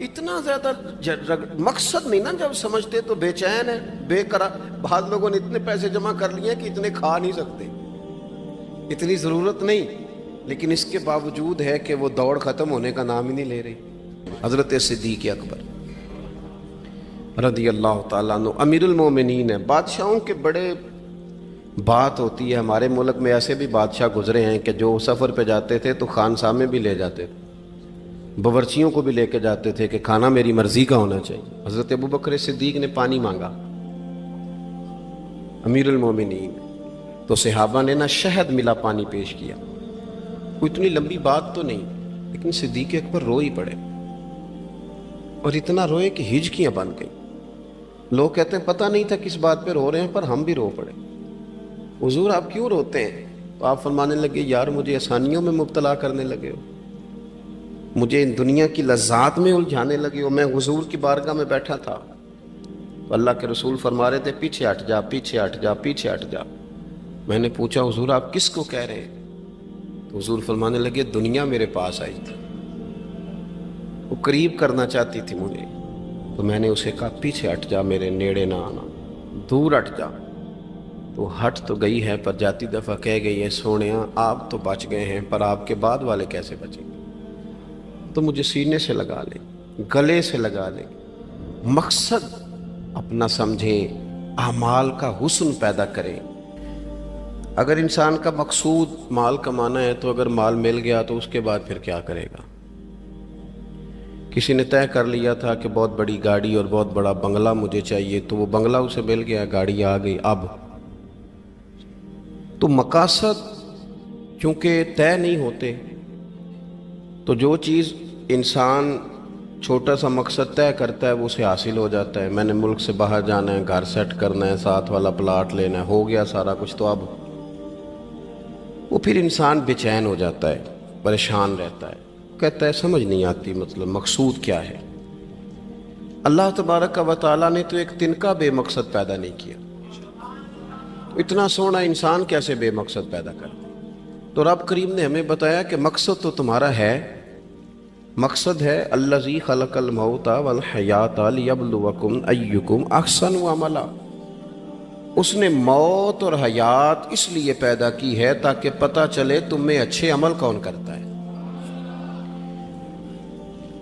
اتنا زیادہ مقصد نہیں نا جب سمجھتے تو بے چین ہے، بے قرار. بعض لوگوں نے اتنے پیسے جمع کر لیے کہ اتنے کھا نہیں سکتے، اتنی ضرورت نہیں، لیکن اس کے باوجود ہے کہ وہ دوڑ ختم ہونے کا نام ہی نہیں لے رہی. حضرت صدیق اکبر رضی اللہ تعالیٰ عنہ امیر المومنین ہے. بادشاہوں کے بڑے بات ہوتی ہے. ہمارے ملک میں ایسے بھی بادشاہ گزرے ہیں کہ جو سفر پہ جاتے تھے تو خانسا میں بھی لے جاتے تھے، باورچیوں کو بھی لے کے جاتے تھے کہ کھانا میری مرضی کا ہونا چاہیے. حضرت ابوبکر صدیق نے پانی مانگا امیر المومنین، تو صحابہ نے نہ شہد ملا پانی پیش کیا. کوئی اتنی لمبی بات تو نہیں، لیکن صدیق اکبر رو ہی پڑے، اور اتنا روئے کہ ہجکیاں بن گئیں. لوگ کہتے ہیں پتہ نہیں تھا کس بات پہ رو رہے ہیں، پر ہم بھی رو پڑے. حضور آپ کیوں روتے ہیں؟ تو آپ فرمانے لگے یار مجھے آسانیوں میں مبتلا کرنے لگے ہو، مجھے ان دنیا کی لذات میں الجھانے لگے ہو. میں حضور کی بارگاہ میں بیٹھا تھا تو اللہ کے رسول فرما رہے تھے پیچھے ہٹ جا، پیچھے ہٹ جا، پیچھے ہٹ جا. میں نے پوچھا حضور آپ کس کو کہہ رہے ہیں؟ تو حضور فرمانے لگے دنیا میرے پاس آئی تھی، وہ قریب کرنا چاہتی تھی مجھے، تو میں نے اسے کہا پیچھے ہٹ جا، میرے نیڑے نہ آنا، دور ہٹ جا. تو ہٹ تو گئی ہے، پر جاتی دفعہ کہہ گئی ہے سونیاں آپ تو بچ گئے ہیں، پر آپ کے بعد والے کیسے بچیں گے؟ تو مجھے سینے سے لگا لیں، گلے سے لگا لیں. مقصد اپنا سمجھیں، اعمال کا حسن پیدا کریں. اگر انسان کا مقصود مال کمانا ہے تو اگر مال مل گیا تو اس کے بعد پھر کیا کرے گا؟ کسی نے طے کر لیا تھا کہ بہت بڑی گاڑی اور بہت بڑا بنگلہ مجھے چاہیے، تو وہ بنگلہ اسے مل گیا، گاڑی آ گئی. اب تو مقاصد چونکہ طے نہیں ہوتے، تو جو چیز انسان چھوٹا سا مقصد طے کرتا ہے وہ اسے حاصل ہو جاتا ہے. میں نے ملک سے باہر جانا ہے، گھر سیٹ کرنا ہے، ساتھ والا پلاٹ لینا ہے، ہو گیا سارا کچھ. تو اب وہ پھر انسان بے چین ہو جاتا ہے، پریشان رہتا ہے، کہتا ہے سمجھ نہیں آتی مطلب مقصود کیا ہے. اللہ تبارک و تعالیٰ نے تو ایک تنکا بے مقصد پیدا نہیں کیا، اتنا سونا انسان کیسے بے مقصد پیدا کرتا؟ تو رب کریم نے ہمیں بتایا کہ مقصد تو تمہارا ہے. مقصد ہے الذی خلق الموت والحیات لیبلوکم ایکم احسن عملا. اس نے موت اور حیات اس لیے پیدا کی ہے تاکہ پتہ چلے تم میں اچھے عمل کون کرتا ہے،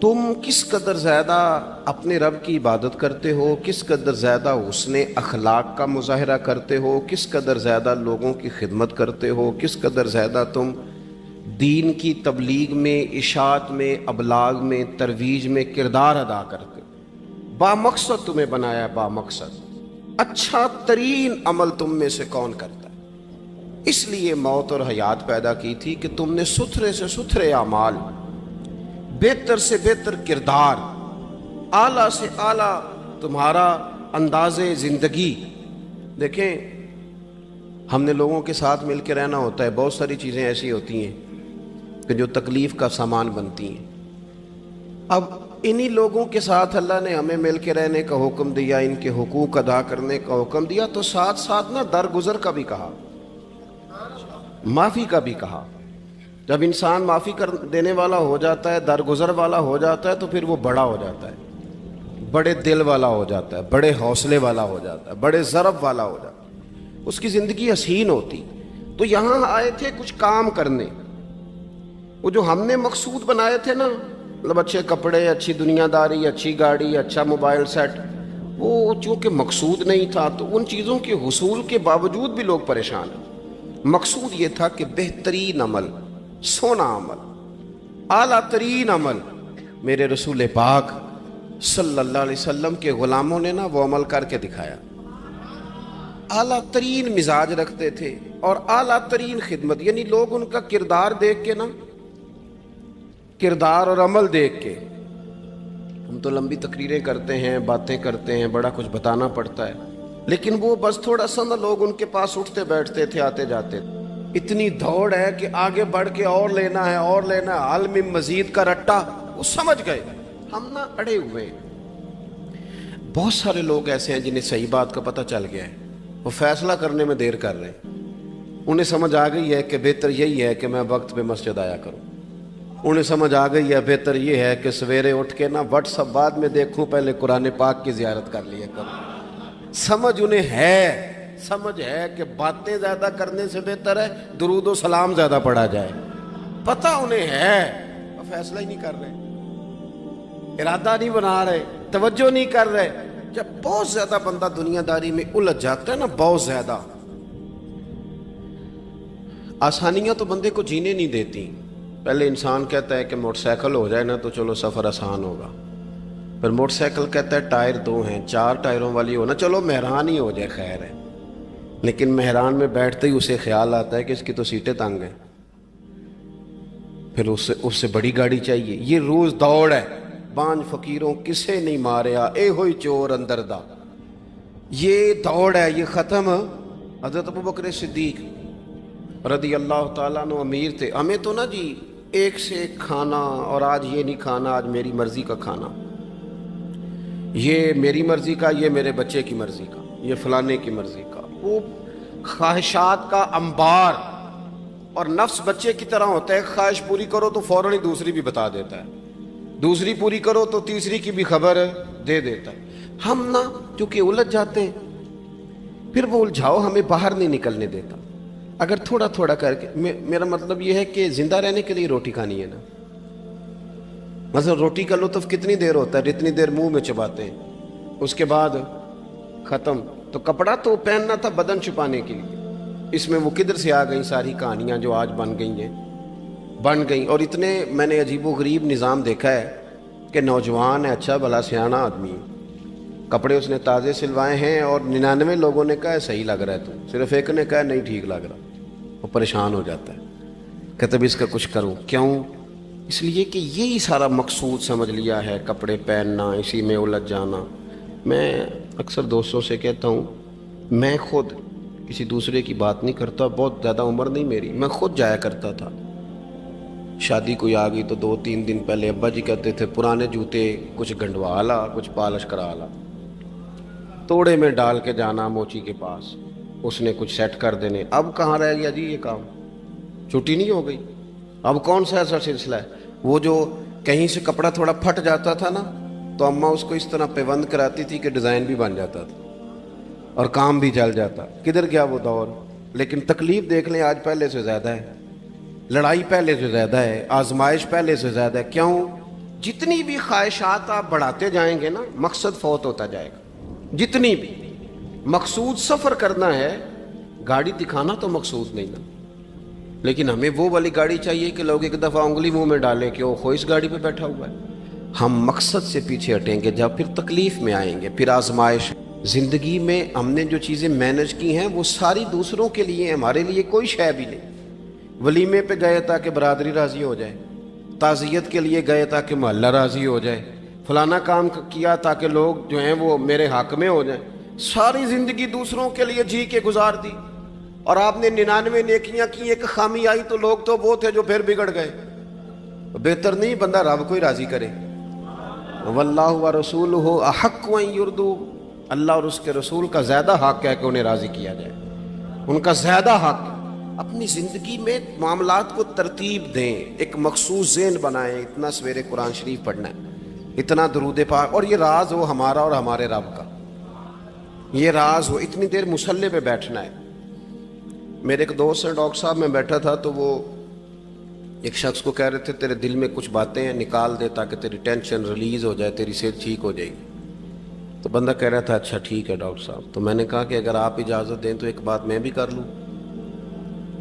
تم کس قدر زیادہ اپنے رب کی عبادت کرتے ہو، کس قدر زیادہ حسن اخلاق کا مظاہرہ کرتے ہو، کس قدر زیادہ لوگوں کی خدمت کرتے ہو، کس قدر زیادہ تم دین کی تبلیغ میں، اشاعت میں، ابلاغ میں، ترویج میں کردار ادا کرتے ہو. با مقصد تمہیں بنایا ہے، با مقصد. اچھا ترین عمل تم میں سے کون کرتا ہے؟ اس لیے موت اور حیات پیدا کی تھی کہ تم نے ستھرے سے ستھرے اعمال، بہتر سے بہتر کردار، اعلیٰ سے اعلیٰ تمہارا انداز زندگی. دیکھیں ہم نے لوگوں کے ساتھ مل کے رہنا ہوتا ہے، بہت ساری چیزیں ایسی ہوتی ہیں کہ جو تکلیف کا سامان بنتی ہیں. اب انہی لوگوں کے ساتھ اللہ نے ہمیں مل کے رہنے کا حکم دیا، ان کے حقوق ادا کرنے کا حکم دیا، تو ساتھ ساتھ نہ درگزر کا بھی کہا، معافی کا بھی کہا. جب انسان معافی کر دینے والا ہو جاتا ہے، درگزر والا ہو جاتا ہے، تو پھر وہ بڑا ہو جاتا ہے، بڑے دل والا ہو جاتا ہے، بڑے حوصلے والا ہو جاتا ہے، بڑے ضرب والا ہو جاتا ہے، اس کی زندگی حسین ہوتی. تو یہاں آئے تھے کچھ کام کرنے. وہ جو ہم نے مقصود بنائے تھے نا، مطلب اچھے کپڑے، اچھی دنیا داری، اچھی گاڑی، اچھا موبائل سیٹ، وہ چونکہ مقصود نہیں تھا تو ان چیزوں کے حصول کے باوجود بھی لوگ پریشان ہیں. مقصود یہ تھا کہ بہترین عمل، سونا عمل، اعلیٰ ترین عمل میرے رسول پاک صلی اللہ علیہ وسلم کے غلاموں نے نا وہ عمل کر کے دکھایا. اعلیٰ ترین مزاج رکھتے تھے اور اعلیٰ ترین خدمت، یعنی لوگ ان کا کردار دیکھ کے نا، کردار اور عمل دیکھ کے. ہم تو لمبی تقریریں کرتے ہیں، باتیں کرتے ہیں، بڑا کچھ بتانا پڑتا ہے، لیکن وہ بس تھوڑا سا نا لوگ ان کے پاس اٹھتے بیٹھتے تھے، آتے جاتے. اتنی دوڑ ہے کہ آگے بڑھ کے اور لینا ہے، اور لینا ہے، حال میں مزید کا رٹا. وہ سمجھ گئے ہم نا اڑے ہوئے. بہت سارے لوگ ایسے ہیں جنہیں صحیح بات کا پتہ چل گیا ہے، وہ فیصلہ کرنے میں دیر کر رہے ہیں. انہیں سمجھ آ گئی ہے کہ بہتر یہی ہے کہ میں وقت پہ مسجد آیا کروں. انہیں سمجھ آ گئی ہے بہتر یہ ہے کہ سویرے اٹھ کے نا واٹس ایپ بعد میں دیکھوں، پہلے قرآن پاک کی زیارت کر لیا کروں۔ سمجھ انہیں ہے، سمجھ ہے کہ باتیں زیادہ کرنے سے بہتر ہے درود و سلام زیادہ پڑھا جائے، پتہ انہیں ہے، فیصلہ ہی نہیں کر رہے، ارادہ نہیں بنا رہے، توجہ نہیں کر رہے۔ جب بہت زیادہ بندہ دنیا داری میں الجھ جاتا ہے نا، بہت زیادہ، آسانیاں تو بندے کو جینے نہیں دیتی۔ پہلے انسان کہتا ہے کہ موٹر سائیکل ہو جائے نا تو چلو سفر آسان ہوگا، پھر موٹر سائیکل کہتا ہے ٹائر 2 ہیں، 4 ٹائروں والی ہونا، چلو مہران ہی ہو جائے خیر ہے، لیکن مہران میں بیٹھتے ہی اسے خیال آتا ہے کہ اس کی تو سیٹیں تنگ ہیں، پھر اس سے بڑی گاڑی چاہیے۔ یہ روز دوڑ ہے، بانج فقیروں کسے نہیں ماریا، اے ہوئی چور اندر دا، یہ دوڑ ہے، یہ ختم۔ حضرت ابوبکر صدیق رضی اللہ تعالیٰ عنہ امیر تھے، ہمیں تو نا جی ایک سے ایک کھانا، اور آج یہ نہیں کھانا، آج میری مرضی کا کھانا، یہ میری مرضی کا، یہ میرے بچے کی مرضی کا، یہ فلانے کی مرضی کا، وہ خواہشات کا انبار۔ اور نفس بچے کی طرح ہوتا ہے، خواہش پوری کرو تو فوراً ہی دوسری بھی بتا دیتا ہے، دوسری پوری کرو تو تیسری کی بھی خبر دے دیتا ہے۔ ہم نا چونکہ الجھ جاتے ہیں، پھر وہ الجھاؤ ہمیں باہر نہیں نکلنے دیتا۔ اگر تھوڑا تھوڑا کر کے، میرا مطلب یہ ہے کہ زندہ رہنے کے لیے روٹی کھانی ہے نا، مثلا روٹی کا لطف کتنی دیر ہوتا ہے، جتنی دیر منہ میں چباتے ہیں، اس کے بعد ختم۔ تو کپڑا تو پہننا تھا بدن چھپانے کے لیے، اس میں وہ کدھر سے آ گئیں ساری کہانیاں جو آج بن گئیں۔ اور اتنے میں نے عجیب و غریب نظام دیکھا ہے کہ نوجوان ہے، اچھا بھلا سیاںا آدمی ہے، کپڑے اس نے تازے سلوائے ہیں، اور 99 لوگوں نے کہا ہے صحیح لگ رہا ہے، تو صرف ایک نے کہا ہے نہیں ٹھیک لگ رہا، وہ پریشان ہو جاتا ہے، کہتا ہے اس کا کچھ کروں۔ کیوں؟ اس لیے کہ یہی سارا مقصود سمجھ لیا ہے، کپڑے پہننا، اسی میں الجھ جانا۔ میں اکثر دوستوں سے کہتا ہوں، میں خود کسی دوسرے کی بات نہیں کرتا، بہت زیادہ عمر نہیں میری، میں خود جایا کرتا تھا، شادی کوئی آ گئی تو 2-3 دن پہلے ابا جی کہتے تھے پرانے جوتے کچھ گنڈوا لا، کچھ پالش کرا لا، توڑے میں ڈال کے جانا موچی کے پاس، اس نے کچھ سیٹ کر دینے۔ اب کہاں رہ گیا جی یہ کام، چھٹی نہیں ہو گئی، اب کون سا ایسا سلسلہ ہے؟ وہ جو کہیں سے کپڑا تھوڑا پھٹ جاتا تھا نا تو اماں اس کو اس طرح پیوند کراتی تھی کہ ڈیزائن بھی بن جاتا تھا اور کام بھی چل جاتا۔ کدھر گیا وہ دور؟ لیکن تکلیف دیکھ لیں آج پہلے سے زیادہ ہے، لڑائی پہلے سے زیادہ ہے، آزمائش پہلے سے زیادہ ہے۔ کیوں؟ جتنی بھی خواہشات آپ بڑھاتے جائیں گے نا، مقصد فوت ہوتا جائے گا۔ جتنی بھی مقصود سفر کرنا ہے، گاڑی دکھانا تو مقصود نہیں نا، لیکن ہمیں وہ والی گاڑی چاہیے کہ لوگ ایک دفعہ انگلی منہ میں ڈالیں کہ وہ اس گاڑی پہ بیٹھا ہوا ہے۔ ہم مقصد سے پیچھے ہٹیں گے جب پھر تکلیف میں آئیں گے، پھر آزمائش۔ زندگی میں ہم نے جو چیزیں مینج کی ہیں وہ ساری دوسروں کے لیے، ہمارے لیے کوئی شے بھی نہیں۔ ولیمے پہ گئے تاکہ برادری راضی ہو جائے، تعزیت کے لیے گئے تاکہ محلہ راضی ہو جائے، فلانا کام کیا تاکہ لوگ جو ہیں وہ میرے حق میں ہو جائیں۔ ساری زندگی دوسروں کے لیے جی کے گزار دی، اور آپ نے 99 نیکیاں کی، ایک خامی آئی تو لوگ تو وہ تھے جو پھر بگڑ گئے۔ بہتر نہیں بندہ رب کو ہی راضی کرے۔ واللہ ورسولہ احق ان یرضوا، اللہ اور اس کے رسول کا زیادہ حق ہے کہ انہیں راضی کیا جائے، ان کا زیادہ حق۔ اپنی زندگی میں معاملات کو ترتیب دیں، ایک مخصوص ذہن بنائیں، اتنا سویرے قرآن شریف پڑھنا ہے، اتنا درود پاک، اور یہ راز ہو ہمارا اور ہمارے رب کا، یہ راز ہو، اتنی دیر مصلی پہ بیٹھنا ہے۔ میرے ایک دوست ہیں ڈاکٹر صاحب، میں بیٹھا تھا تو وہ ایک شخص کو کہہ رہے تھے تیرے دل میں کچھ باتیں ہیں نکال دے تاکہ تیری ٹینشن ریلیز ہو جائے، تیری صحت ٹھیک ہو جائے گی۔ تو بندہ کہہ رہا تھا اچھا ٹھیک ہے ڈاکٹر صاحب۔ تو میں نے کہا کہ اگر آپ اجازت دیں تو ایک بات میں بھی کر لوں؟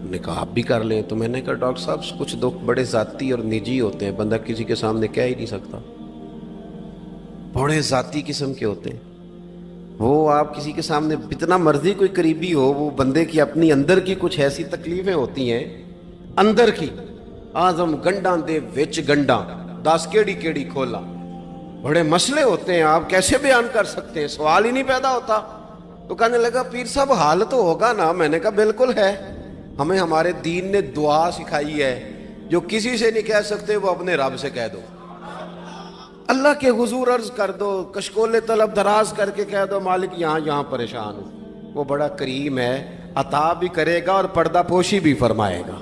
نے کہا آپ بھی کر لیں۔ تو میں نے کہا ڈاکٹر صاحب کچھ دکھ بڑے ذاتی اور نجی ہوتے ہیں، بندہ کسی کے سامنے کہہ ہی نہیں سکتا، بڑے ذاتی قسم کے ہوتے ہیں وہ، آپ کسی کے سامنے جتنا مرضی کوئی قریبی ہو، وہ بندے کی اپنی اندر کی کچھ ایسی تکلیفیں ہوتی ہیں اندر کی، آزم گنڈاں دے وچ گنڈاں دس کیڑی کیڑی کھولا، بڑے مسئلے ہوتے ہیں، آپ کیسے بیان کر سکتے ہیں، سوال ہی نہیں پیدا ہوتا۔ تو کہنے لگا پیر صاحب حال تو ہوگا نا؟ میں نے کہا بالکل ہے، ہمیں ہمارے دین نے دعا سکھائی ہے، جو کسی سے نہیں کہہ سکتے وہ اپنے رب سے کہہ دو، اللہ کے حضور عرض کر دو، کشکول طلب دراز کر کے کہہ دو مالک یہاں پریشان ہوں، وہ بڑا کریم ہے، عطا بھی کرے گا اور پردہ پوشی بھی فرمائے گا۔